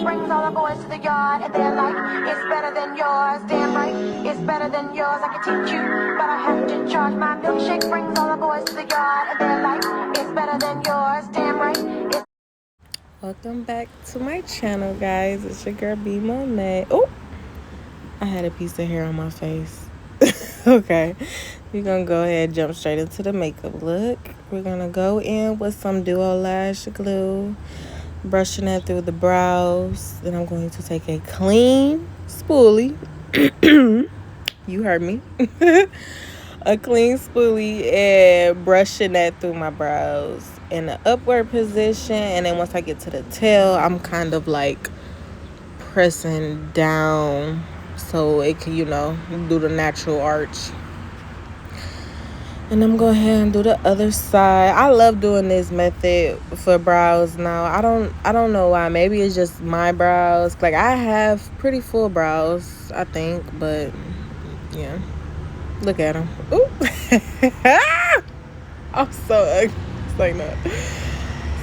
brings all the boys to the yard, and they're like, it's better than yours. Damn right, it's better than yours. I can teach you, but I have to charge. My milkshake brings all the boys to the yard, and they're like, it's better than yours. Damn right. Welcome back to my channel, guys. It's your girl B Monet. Oh, I had a piece of hair on my face. Okay, we're gonna go ahead and jump straight into the makeup look. We're gonna go in with some duo lash glue, brushing it through the brows. Then I'm going to take a clean spoolie. You heard me. A clean spoolie and brushing that through my brows in the upward position. And then once I get to the tail, I'm kind of like pressing down so it can, do the natural arch. And I'm going to go ahead and do the other side. I love doing this method for brows now. I don't know why. Maybe it's just my brows. Like, I have pretty full brows, I think. But, yeah. Look at them. Ooh. I'm so ugly. It's like that.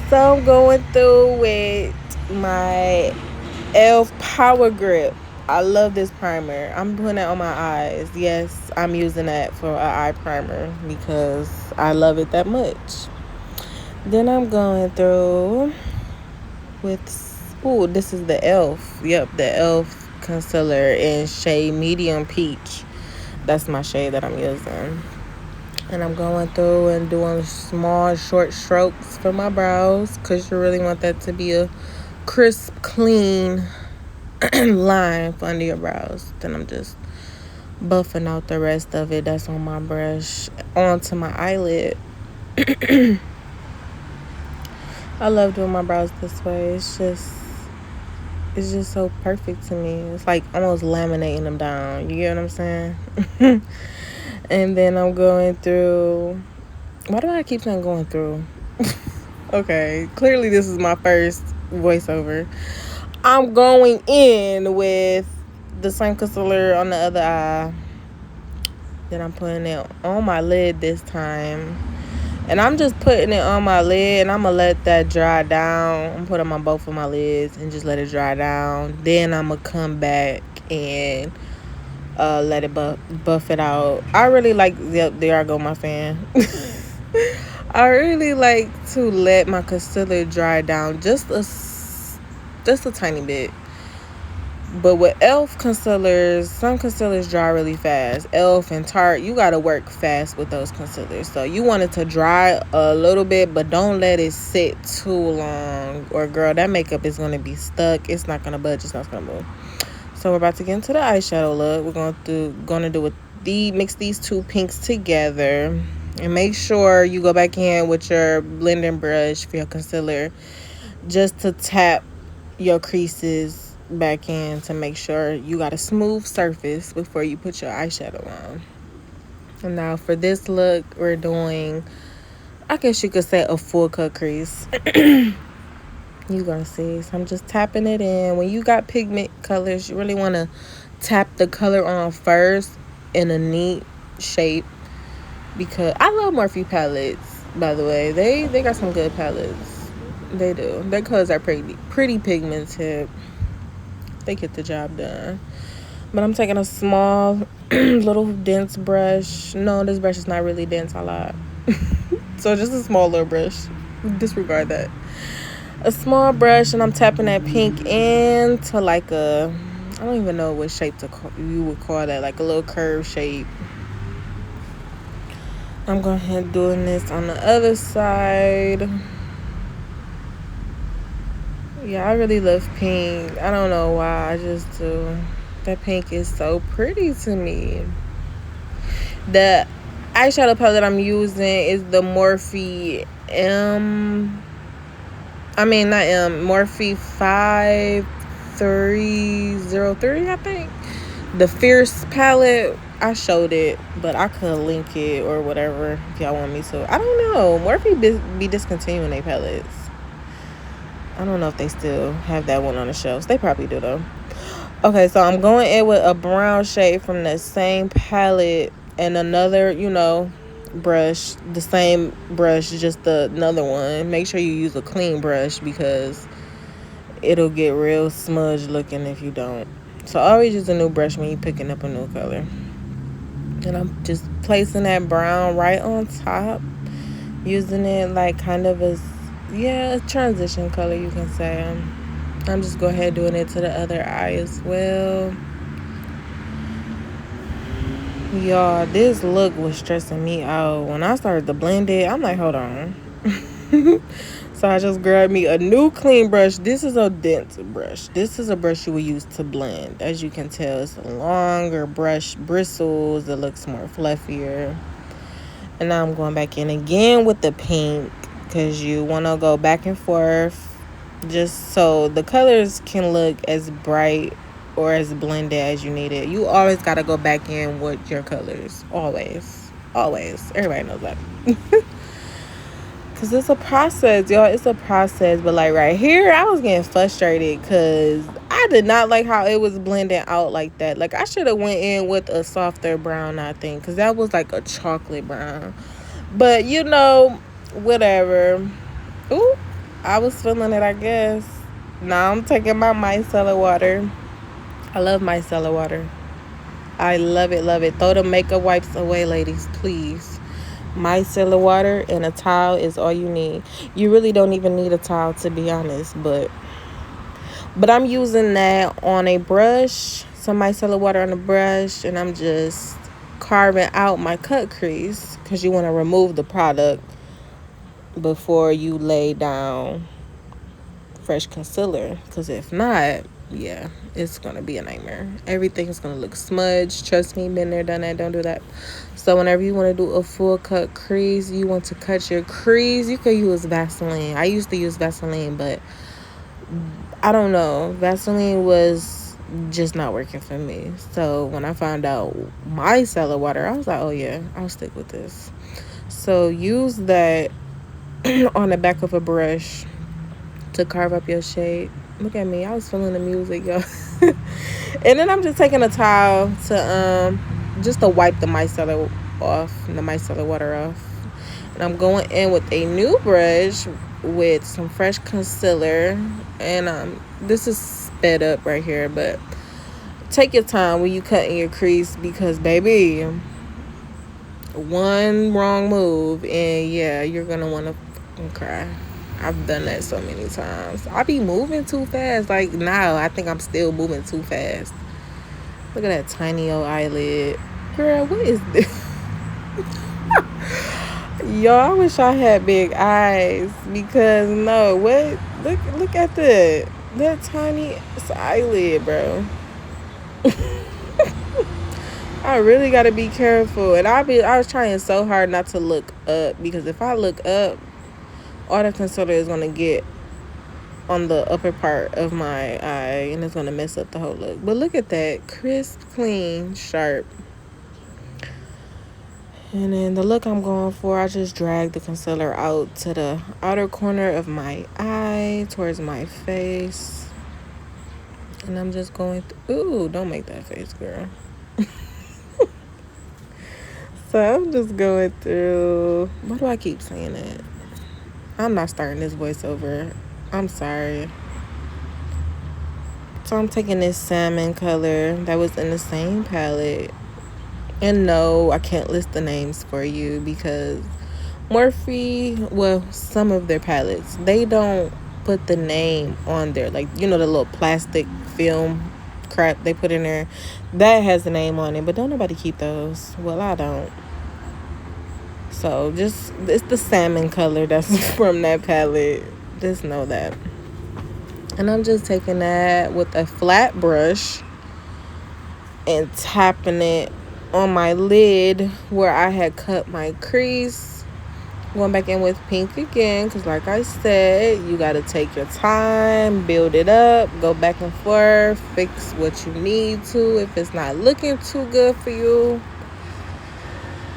So I'm going through with my e.l.f. Power Grip. I love this primer. I'm putting it on my eyes. Yes, I'm using that for an eye primer because I love it that much. Then I'm going through with, this is the e.l.f. Yep, the e.l.f. concealer in shade Medium Peach. That's my shade that I'm using. And I'm going through and doing small, short strokes for my brows because you really want that to be a crisp, clean line for under your brows. Then I'm just buffing out the rest of it that's on my brush onto my eyelid. I love doing my brows this way. It's just so perfect to me. It's like almost laminating them down. You get what I'm saying? And then I'm going through. Why do I keep saying going through? Okay, clearly this is my first voiceover. I'm going in with the same concealer on the other eye. Then I'm putting it on my lid this time. And I'm just putting it on my lid, and I'm going to let that dry down. I'm putting it on both of my lids and just let it dry down. Then I'm going to come back and let it buff it out. I really like, yep, there I go, my fan. I really like to let my concealer dry down just a tiny bit. But with e.l.f. concealers, some concealers dry really fast. e.l.f. and Tarte, you gotta work fast with those concealers. So you want it to dry a little bit, but don't let it sit too long, or girl, that makeup is gonna be stuck. It's not gonna budge. It's not gonna move. So we're about to get into the eyeshadow look. We're gonna do mix these two pinks together, and make sure you go back in with your blending brush for your concealer, just to tap your creases back in to make sure you got a smooth surface before you put your eyeshadow on. And now for this look, we're doing, I guess you could say, a full cut crease. You gonna see. So I'm just tapping it in. When you got pigment colors, you really want to tap the color on first in a neat shape, because I love Morphe palettes, by the way. They got some good palettes. They do. Their colors are pretty pigmented. They get the job done. But I'm taking a small little dense brush. No, this brush is not really dense. I lied. So just a small little brush. Disregard that. A small brush, and I'm tapping that pink into like a, I don't even know what shape you would call that, like a little curve shape. I'm going ahead doing this on the other side. Yeah, I really love pink. I don't know why, I just do. That pink is so pretty to me. The eyeshadow palette I'm using is the Morphe Morphe 5303, I think. The Fierce palette, I showed it, but I couldn't link it or whatever if y'all want me to. I don't know. Morphe be discontinuing their palettes. I don't know if they still have that one on the shelves. They probably do, though. Okay, so I'm going in with a brown shade from the same palette and another, brush. The same brush, just another one. Make sure you use a clean brush because it'll get real smudge looking if you don't. So always use a new brush when you're picking up a new color. And I'm just placing that brown right on top, using it like kind of as, yeah, a transition color, you can say. I'm just go ahead doing it to the other eye as well. Y'all, this look was stressing me out. When I started to blend it, I'm like, hold on. So I just grabbed me a new clean brush. This is a dense brush. This is a brush you would use to blend. As you can tell, it's a longer brush, bristles. It looks more fluffier. And now I'm going back in again with the pink, because you want to go back and forth just so the colors can look as bright or as blended as you need it. You always got to go back in with your colors. Always. Everybody knows that. Because it's a process, y'all. It's a process. But like right here, I was getting frustrated because I did not like how it was blending out like that. Like I should have went in with a softer brown, I think, because that was like a chocolate brown. But you know, whatever. Ooh, I was feeling it, I guess. Now I'm taking my micellar water. I love micellar water. I love it. Throw the makeup wipes away, ladies, please. Micellar water and a towel is all you need. You really don't even need a towel, to be honest, but I'm using that on a brush, some micellar water on a brush, and I'm just carving out my cut crease, because you want to remove the product before you lay down fresh concealer, because if not, yeah, it's gonna be a nightmare. Everything's gonna look smudged. Trust me, been there, done that. Don't do that. So whenever you want to do a full cut crease, you want to cut your crease, you could use Vaseline. I used to use Vaseline, but I don't know, Vaseline was just not working for me. So when I found out micellar water, I was like, oh yeah, I'll stick with this. So use that on the back of a brush to carve up your shade. Look at me, I was feeling the music, y'all. And then I'm just taking a towel to just to wipe the micellar water off. And I'm going in with a new brush with some fresh concealer. And this is sped up right here, but take your time when you cutting your crease, because baby, one wrong move and yeah, you're gonna want to cry. I've done that so many times. I be moving too fast. Like now, I think I'm still moving too fast. Look at that tiny old eyelid. Girl, what is this? Y'all, I wish I had big eyes, because no, what? Look at that tiny eyelid, bro. I really gotta be careful, and I was trying so hard not to look up, because if I look up, all the concealer is gonna get on the upper part of my eye, and it's gonna mess up the whole look. But look at that, crisp, clean, sharp. And then the look I'm going for, I just drag the concealer out to the outer corner of my eye, towards my face. And I'm just going ooh, don't make that face, girl. So I'm just going through, why do I keep saying that? I'm not starting this voiceover. I'm sorry. So I'm taking this salmon color that was in the same palette. And no, I can't list the names for you, because Morphe, well, some of their palettes, they don't put the name on there. Like, you know, the little plastic film crap they put in there, that has the name on it, but don't nobody keep those. Well, I don't. So just, it's the salmon color that's from that palette. Just know that. And I'm just taking that with a flat brush and tapping it on my lid where I had cut my crease. Going back in with pink again, because like I said, you got to take your time, build it up, go back and forth, fix what you need to. If it's not looking too good for you,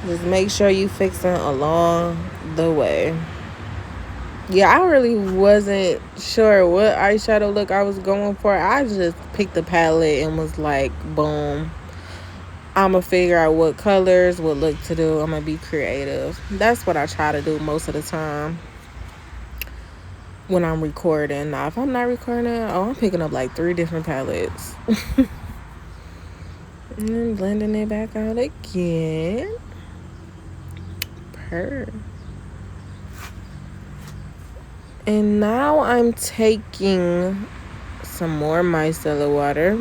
just make sure you fix it along the way. Yeah, I really wasn't sure what eyeshadow look I was going for. I just picked the palette and was like, boom, I'm going to figure out what colors, what look to do. I'm going to be creative. That's what I try to do most of the time. when I'm recording. Now, if I'm not recording, I'm picking up like 3 different palettes. And then blending it back out again. And now I'm taking some more micellar water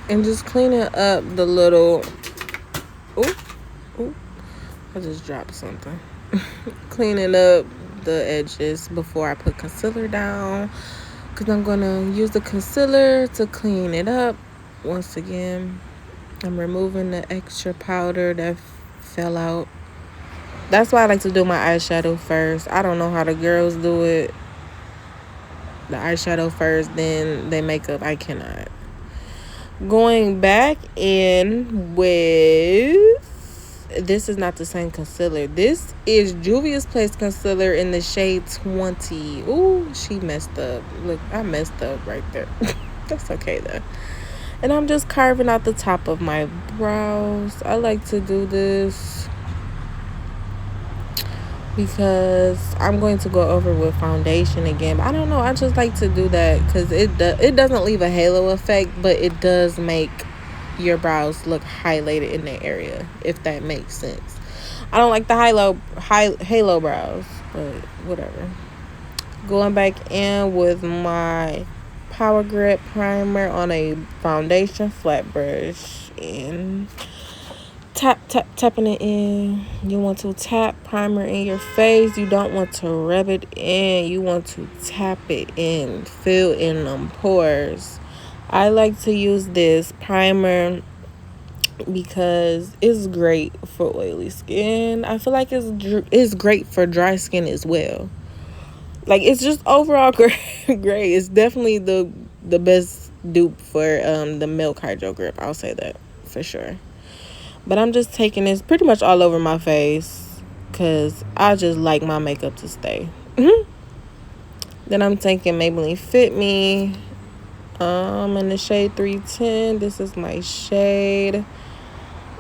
and just cleaning up the little... Ooh, I just dropped something. Cleaning up the edges before I put concealer down, because I'm going to use the concealer to clean it up. Once again, I'm removing the extra powder that fell out. That's why I like to do my eyeshadow first. I don't know how the girls do it. The eyeshadow first, then they makeup. I cannot. Going back in with... This is not the same concealer. This is Juvia's Place concealer in the shade 20. Ooh, she messed up. Look, I messed up right there. That's okay, though. And I'm just carving out the top of my brows. I like to do this because I'm going to go over with foundation again. But I don't know. I just like to do that because it doesn't leave a halo effect, but it does make your brows look highlighted in that area, if that makes sense. I don't like the halo brows, but whatever. Going back in with my Power Grip primer on a foundation flat brush and tapping it in. You want to tap primer in your face. You don't want to rub it in. You want to tap it in. Fill in them pores. I like to use this primer because it's great for oily skin. I feel like it's great for dry skin as well. Like, it's just overall great. It's definitely the best dupe for the Milk Hydro Grip. I'll say that for sure. But I'm just taking this pretty much all over my face because I just like my makeup to stay. Then I'm taking Maybelline Fit Me in the shade 310. This is my shade.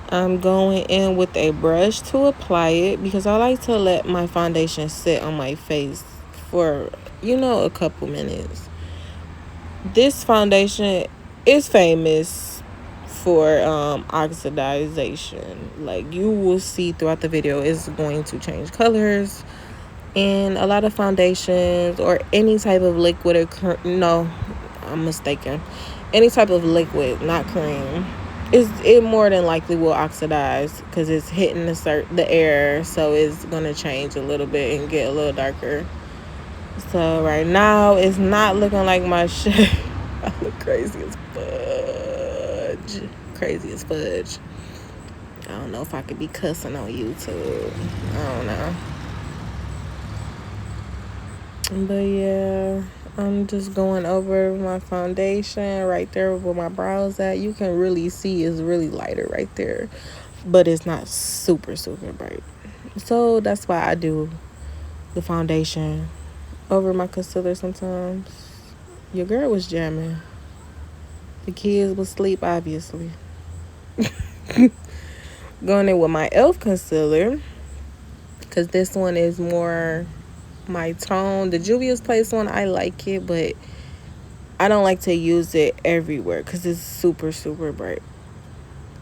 I'm going in with a brush to apply it because I like to let my foundation sit on my face for, a couple minutes. This foundation is famous for oxidization. Like, you will see throughout the video, it's going to change colors. And a lot of foundations or any type of liquid or no, I'm mistaken. Any type of liquid, not cream, it more than likely will oxidize because it's hitting the air, so it's gonna change a little bit and get a little darker. So right now it's not looking like my shade. I look crazy as fudge. I don't know if I could be cussing on YouTube. I don't know. But yeah, I'm just going over my foundation right there where my brows at. You can really see it's really lighter right there, but it's not super, super bright. So that's why I do the foundation over my concealer sometimes. Your girl was jamming. The kids was asleep, obviously. Going in with my e.l.f. concealer because this one is more my tone. The Juvia's Place one, I like it, but I don't like to use it everywhere because it's super, super bright.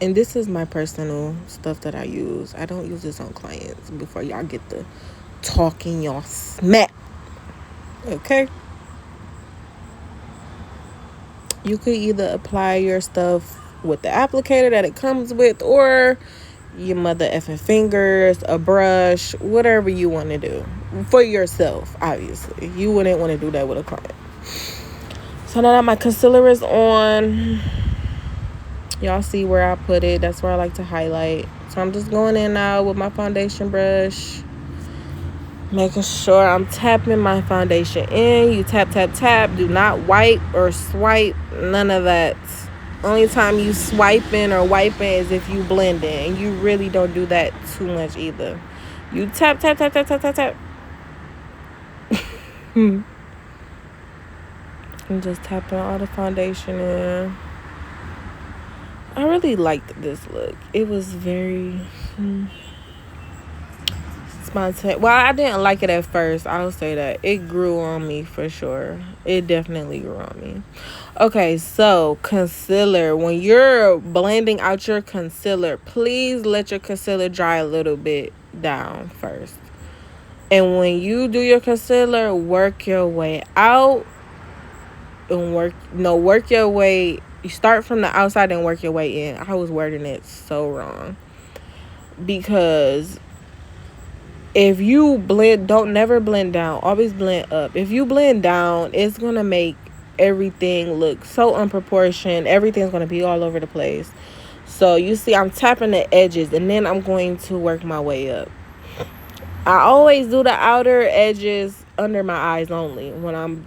And this is my personal stuff that I use. I don't use this on clients before y'all get the talking y'all smack. Okay? You could either apply your stuff with the applicator that it comes with, or your mother effing fingers, a brush, whatever you want to do for yourself. Obviously, you wouldn't want to do that with a client. So now that my concealer is on, y'all see where I put it. That's where I like to highlight. So I'm just going in now with my foundation brush, making sure I'm tapping my foundation in. You tap, tap, tap. Do not wipe or swipe. None of that. Only time you swiping or wiping is if you blend it, and you really don't do that too much either. You tap, tap, tap, tap, tap, tap, tap. I'm just tapping all the foundation in. I really liked this look. It was very Well, I didn't like it at first. I'll say that. It grew on me for sure. It definitely grew on me. Okay, so concealer. When you're blending out your concealer, please let your concealer dry a little bit down first. And when you do your concealer, work your way out and work your way. You start from the outside and work your way in. I was wording it so wrong. Because if you blend, don't never blend down, always blend up. If you blend down, it's gonna make everything look so unproportioned. Everything's gonna be all over the place. So you see, I'm tapping the edges and then I'm going to work my way up. I always do the outer edges under my eyes only. When I'm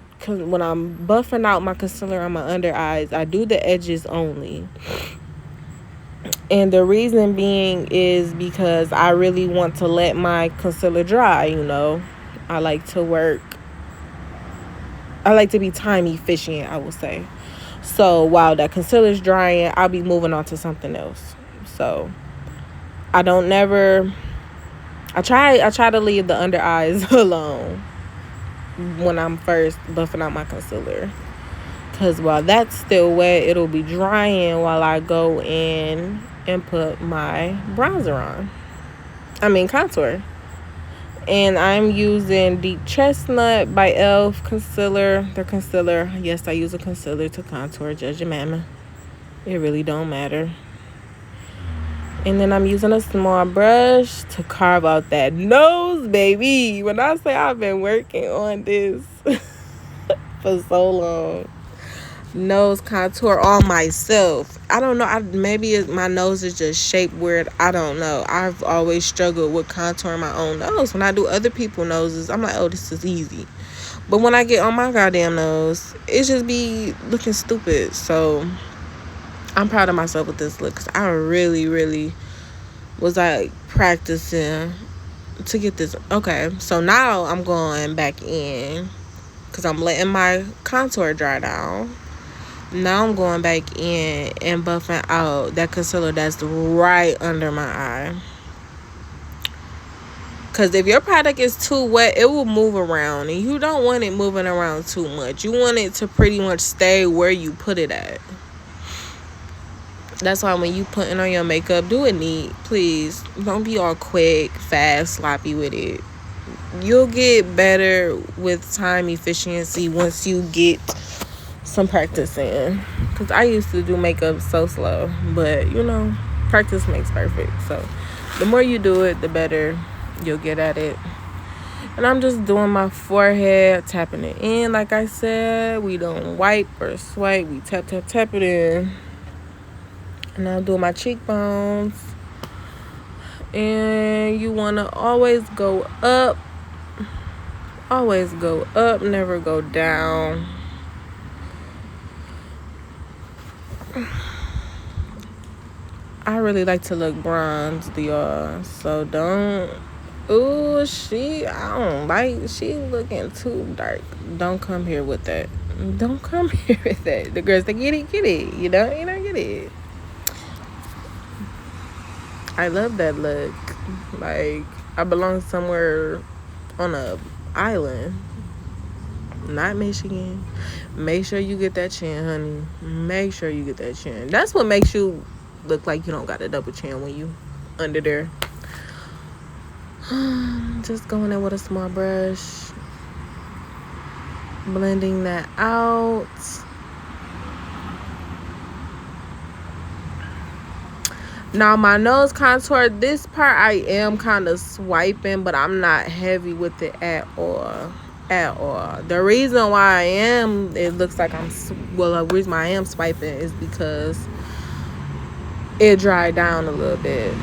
buffing out my concealer on my under eyes, I do the edges only. And the reason being is because I really want to let my concealer dry, I like to be time efficient, I would say. So while that concealer's drying, I'll be moving on to something else. So I try to leave the under eyes alone when I'm first buffing out my concealer. Because while that's still wet, it'll be drying while I go in and put my bronzer on. Contour. And I'm using Deep Chestnut by e.l.f. concealer. Their concealer. Yes, I use a concealer to contour. Judge your mama. It really don't matter. And then I'm using a small brush to carve out that nose, baby. When I say I've been working on this for so long. Nose contour on myself. I don't know. Maybe my nose is just shaped weird. I don't know. I've always struggled with contouring my own nose. When I do other people's noses, I'm like, oh, this is easy. But when I get on my goddamn nose, it just be looking stupid. So I'm proud of myself with this look because I really, really was like practicing to get this. Okay, so now I'm going back in because I'm letting my contour dry down. Now I'm going back in and buffing out that concealer that's right under my eye. Because if your product is too wet, it will move around. And you don't want it moving around too much. You want it to pretty much stay where you put it at. That's why when you putting on your makeup, do it neat, please. Don't be all quick, fast, sloppy with it. You'll get better with time efficiency once you get some practice in. Because I used to do makeup so slow. But, practice makes perfect. So, the more you do it, the better you'll get at it. And I'm just doing my forehead, tapping it in. Like I said, we don't wipe or swipe. We tap, tap, tap it in. And I'm doing my cheekbones. And you want to always go up. Always go up, never go down. I really like to look bronzed, y'all. So don't. Ooh, she looking too dark. Don't come here with that. Don't come here with that. The girls, they get it. You don't get it. I love that look. Like, I belong somewhere on a island. Not Michigan. Make sure you get that chin, honey. Make sure you get that chin. That's what makes you look like you don't got a double chin when you under there. Just going in with a small brush. Blending that out. Now, my nose contour, this part I am kind of swiping, but I'm not heavy with it at all. The reason why it looks like the reason why I am swiping is because it dried down a little bit.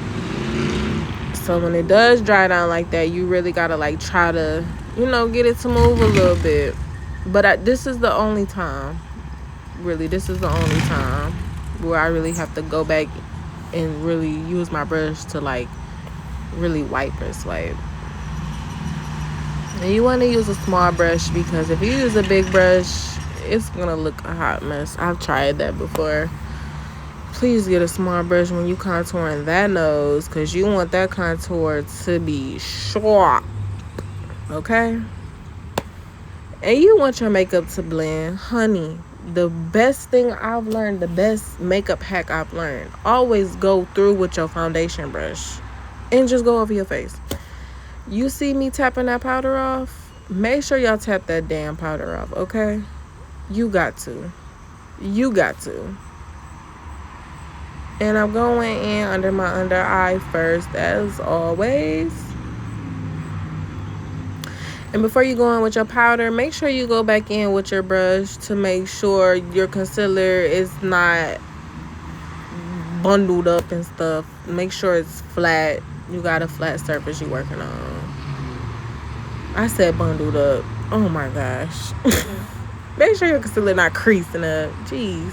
So when it does dry down like that, you really gotta like try to, get it to move a little bit. But this is the only time, really, where I really have to go back and really use my brush to like really wipe or swipe. And you want to use a small brush because if you use a big brush, it's gonna look a hot mess. I've tried that before. please get a small brush when you contouring that nose, because you want that contour to be sharp, okay? And you want your makeup to blend. Honey, the best thing I've learned, the best makeup hack I've learned, always go through with your foundation brush and just go over your face. You see me tapping that powder off? Make sure y'all tap that damn powder off, okay? You got to. You got to. And I'm going in under my under eye first, as always. And before you go in with your powder, make sure you go back in with your brush to make sure your concealer is not bundled up and stuff. Make sure it's flat. You got a flat surface you're working on. I said bundled up. Oh my gosh. Make sure your concealer not creasing up. Jeez.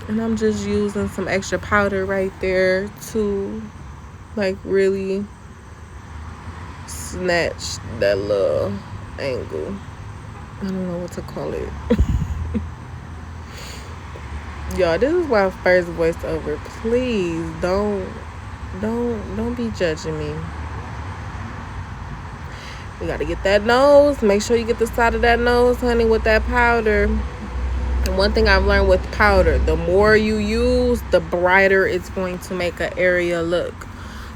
And I'm just using some extra powder right there to like really snatch that little angle. I don't know what to call it. Y'all, this is my first voiceover. Please don't be judging me. We gotta get that nose. Make sure you get the side of that nose, honey, with that powder. And one thing I've learned with powder, the more you use, the brighter it's going to make an area look.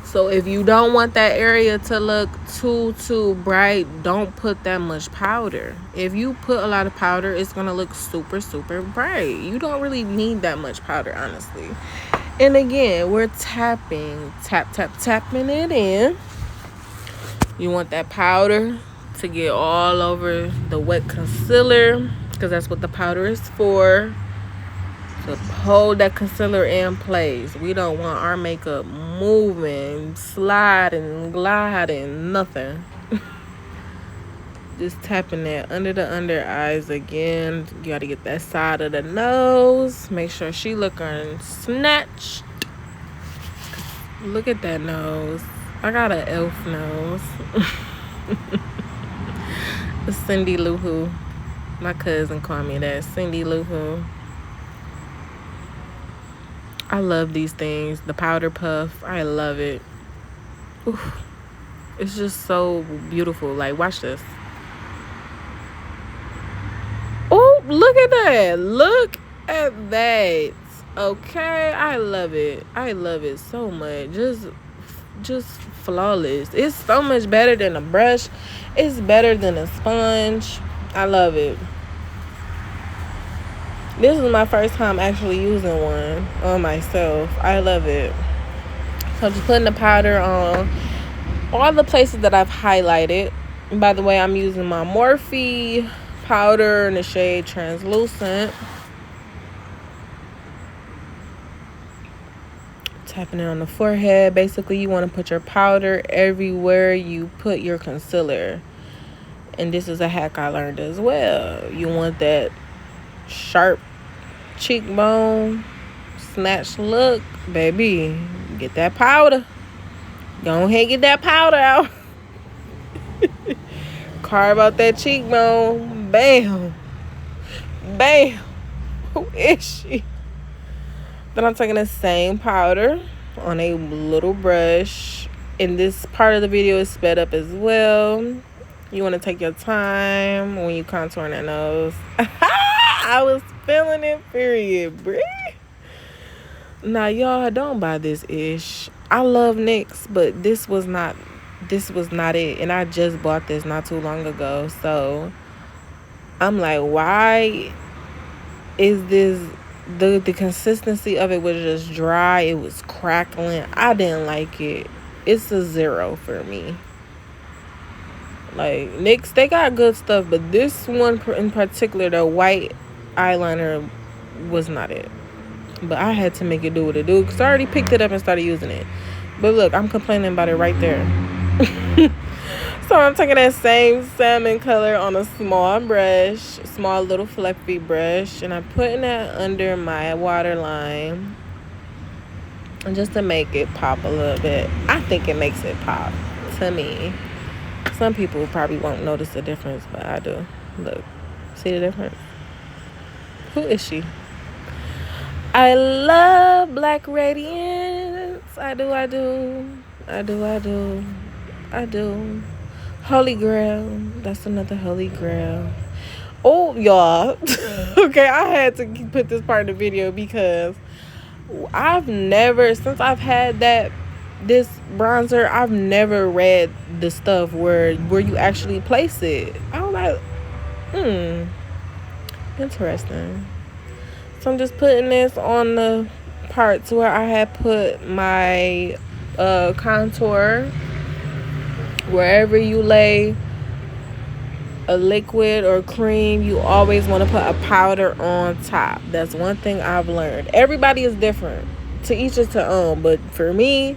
So if you don't want that area to look too bright, don't put that much powder. If you put a lot of powder, it's going to look super bright. You don't really need that much powder, honestly. And again, we're tapping it in. You want that powder to get all over the wet concealer, because that's what the powder is for, to hold that concealer in place. We don't want our makeup moving, sliding, gliding, nothing. Just tapping that under the under eyes again. You got to get that side of the nose. Make sure she looking snatched. Look at that nose. I got an elf nose. Cindy Lou Who. My cousin called me that. Cindy Lou Who. I love these things. The powder puff. I love it. Oof. It's just so beautiful. Like, watch this. Oh, look at that. Look at that. Okay. I love it. I love it so much. Just flawless. It's so much better than a brush. It's better than a sponge. I love it. This is my first time actually using one on myself. I love it. So I'm just putting the powder on all the places that I've highlighted. And by the way, I'm using my Morphe powder in the shade Translucent. Tapping it on the forehead. Basically, you want to put your powder everywhere you put your concealer. And this is a hack I learned as well. You want that sharp cheekbone snatch look, baby. Get that powder. Go ahead and get that powder out. Carve out that cheekbone. Bam. Bam. Who is she? Then I'm taking the same powder on a little brush. And this part of the video is sped up as well. You want to take your time when you contouring that nose. I was feeling it, period, bruh. Now, y'all, don't buy this ish. I love NYX, but this was not it. And I just bought this not too long ago. So I'm like, why is this? The consistency of it was just dry. It was crackling. I didn't like it. It's a 0 for me. Like, NYX, they got good stuff, but this one in particular, the white eyeliner, was not it. But I had to make it do what it do, because I already picked it up and started using it. But look, I'm complaining about it right there. So I'm taking that same salmon color on a small brush, small little fluffy brush, and I'm putting that under my waterline, and just to make it pop a little bit. I think it makes it pop to me. Some people probably won't notice the difference, but I do. Look, see the difference? Who is she? I love black radiance. I do, I do. I do, I do. I do. Holy Grail. That's another Holy Grail. Oh, y'all. Okay, I had to put this part in the video because I've never, since I've had this bronzer, I've never read the stuff where you actually place it. I was like, interesting. So I'm just putting this on the parts where I had put my contour. Wherever you lay a liquid or cream, you always want to put a powder on top. That's one thing I've learned. Everybody is different. To each is to own. But for me,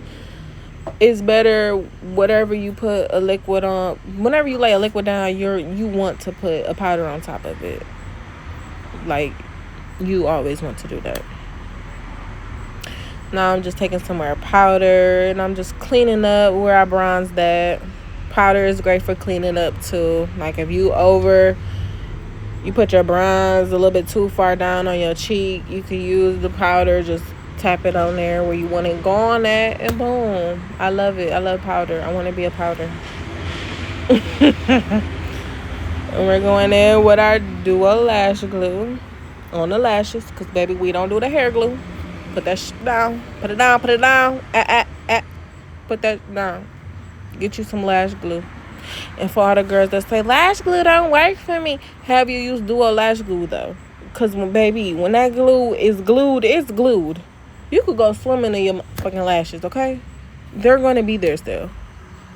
it's better whatever you put a liquid on. Whenever you lay a liquid down, you want to put a powder on top of it. Like, you always want to do that. Now I'm just taking some more powder and I'm just cleaning up where I bronzed that. Powder is great for cleaning up too. Like if you put your bronze a little bit too far down on your cheek, you can use the powder, just tap it on there where you want it gone at, and boom. I love it. I love powder. I want to be a powder. And we're going in with our Duo Lash Glue on the lashes, because baby, we don't do the hair glue. Put that shit down. Put it down. Put it down. Put that down. Get you some lash glue. And for all the girls that say lash glue don't work for me, have you used Duo Lash Glue though? Because when that glue is glued, it's glued. You could go swimming in your fucking lashes, okay? They're going to be there still.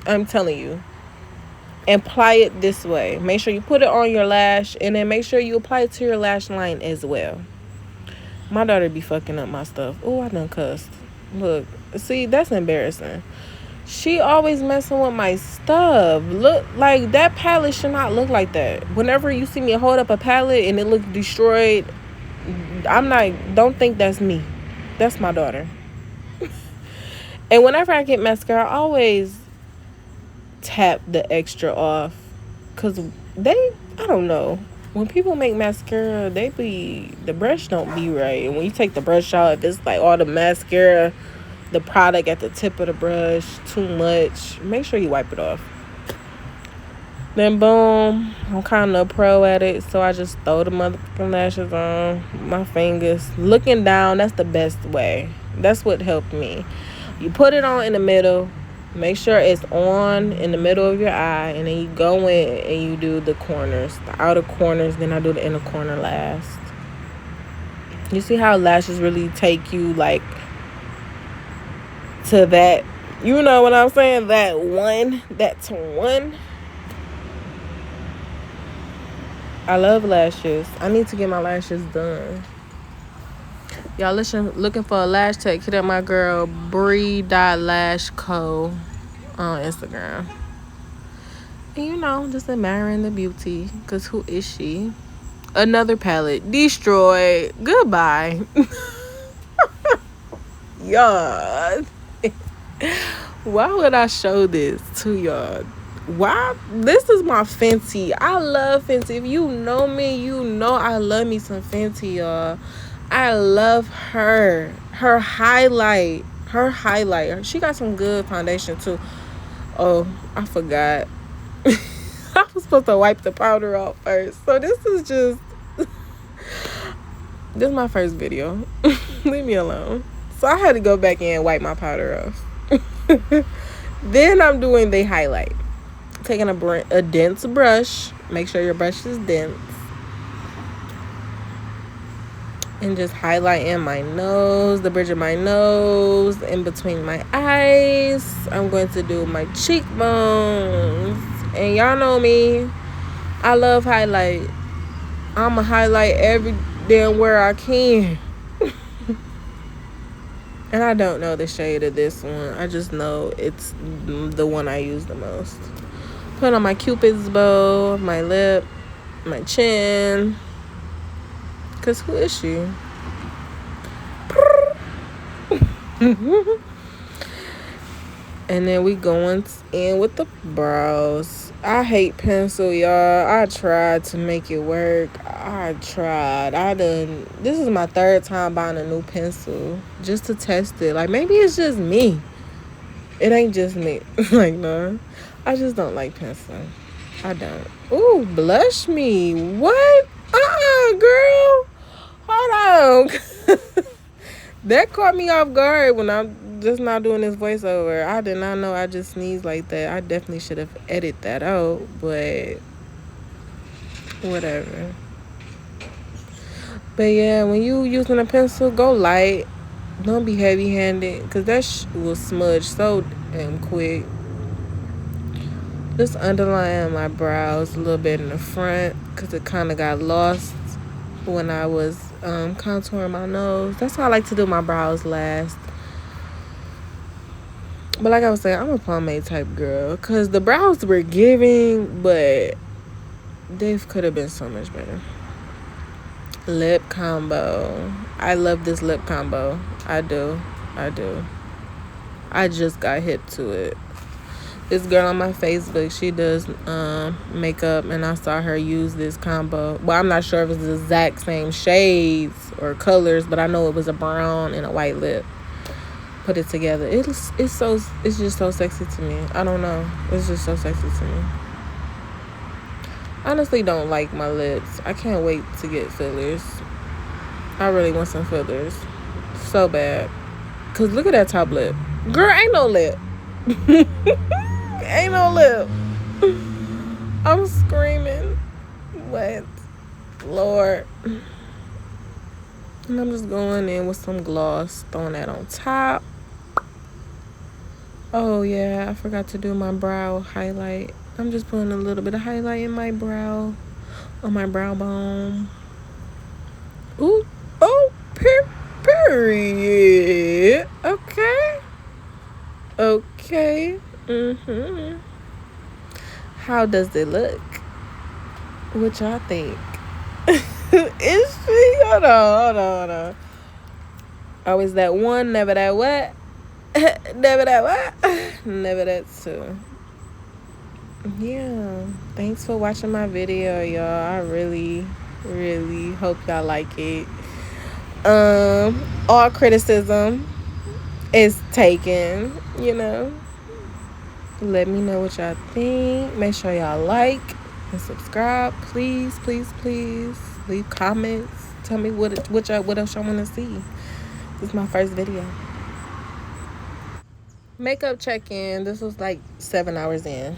I'm telling you. And apply it this way. Make sure you put it on your lash, and then make sure you apply it to your lash line as well. My daughter be fucking up my stuff. Oh, I done cussed. Look, see, that's embarrassing. She always messing with my stuff. Look, like, that palette should not look like that. Whenever you see me hold up a palette and it looks destroyed, don't think that's me. That's my daughter. And whenever I get mascara, I always tap the extra off. Because I don't know. When people make mascara, the brush don't be right. And when you take the brush out, if it's like all the mascara, the product at the tip of the brush, too much, make sure you wipe it off. Then boom, I'm kind of a pro at it, so I just throw the motherfucking lashes on my fingers, looking down. That's the best way. That's what helped me. You put it on in the middle, make sure it's on in the middle of your eye, and then you go in and you do the corners, the outer corners. Then I do the inner corner last. You see how lashes really take you like to that, you know what I'm saying, that's one. I love lashes. I need to get my lashes done. Y'all looking for a lash tech, hit up my girl Bree.lashco on Instagram. And just admiring the beauty, because who is she? Another palette destroyed. Goodbye. Y'all, why would I show this to y'all? Why? This is my Fenty. I love Fenty. If you know me, you know I love me some Fenty, y'all. I love her. Her highlight. She got some good foundation too. Oh, I forgot. I was supposed to wipe the powder off first. So this is my first video. Leave me alone. So I had to go back in and wipe my powder off. Then I'm doing the highlight. Taking a dense brush. Make sure your brush is dense. And just highlighting my nose, the bridge of my nose, in between my eyes. I'm going to do my cheekbones. And y'all know me. I love highlight. I'ma highlight every damn where I can. And I don't know the shade of this one. I just know it's the one I use the most. Put on my Cupid's bow, my lip, my chin. Because who is she? And then we going in with the brows. I hate pencil, y'all. I tried to make it work. I tried. This is my third time buying a new pencil just to test it. Like, maybe it's just me. It ain't just me. Like, no. I just don't like pencil. I don't. Ooh, blush me. What? Girl. Hold on. That caught me off guard when I'm just not doing this voiceover. I did not know I just sneezed like that. I definitely should have edited that out, but whatever. But yeah, when you using a pencil, go light. Don't be heavy-handed, because that will smudge so damn quick. Just underline my brows a little bit in the front, because it kind of got lost when I was contouring my nose. That's how I like to do my brows last. But like I was saying, I'm a pomade type girl, because the brows were giving, but they could have been so much better. Lip combo. I love this lip combo. I do. I just got hip to it. This girl on my Facebook, she does makeup, and I saw her use this combo. Well, I'm not sure if it's the exact same shades or colors, but I know it was a brown and a white lip. Put it together. It's just so sexy to me. I don't know. It's just so sexy to me. Honestly, don't like my lips. I can't wait to get fillers. I really want some fillers so bad. Cause look at that top lip. Girl, ain't no lip. Ain't no lip. I'm screaming. What? Lord. And I'm just going in with some gloss, throwing that on top. Oh yeah, I forgot to do my brow highlight. I'm just putting a little bit of highlight in my brow, on my brow bone. Ooh, oh, period. Okay. How does it look? What y'all think? Is she? Hold on. Always that one, never that what? Never that what? Never that two. Yeah. Thanks for watching my video, y'all. I really, really hope y'all like it. All criticism is taken, Let me know what y'all think. Make sure y'all like and subscribe. Please leave comments. Tell me what else y'all want to see. This is my first video. Makeup check-in. This was like 7 hours in.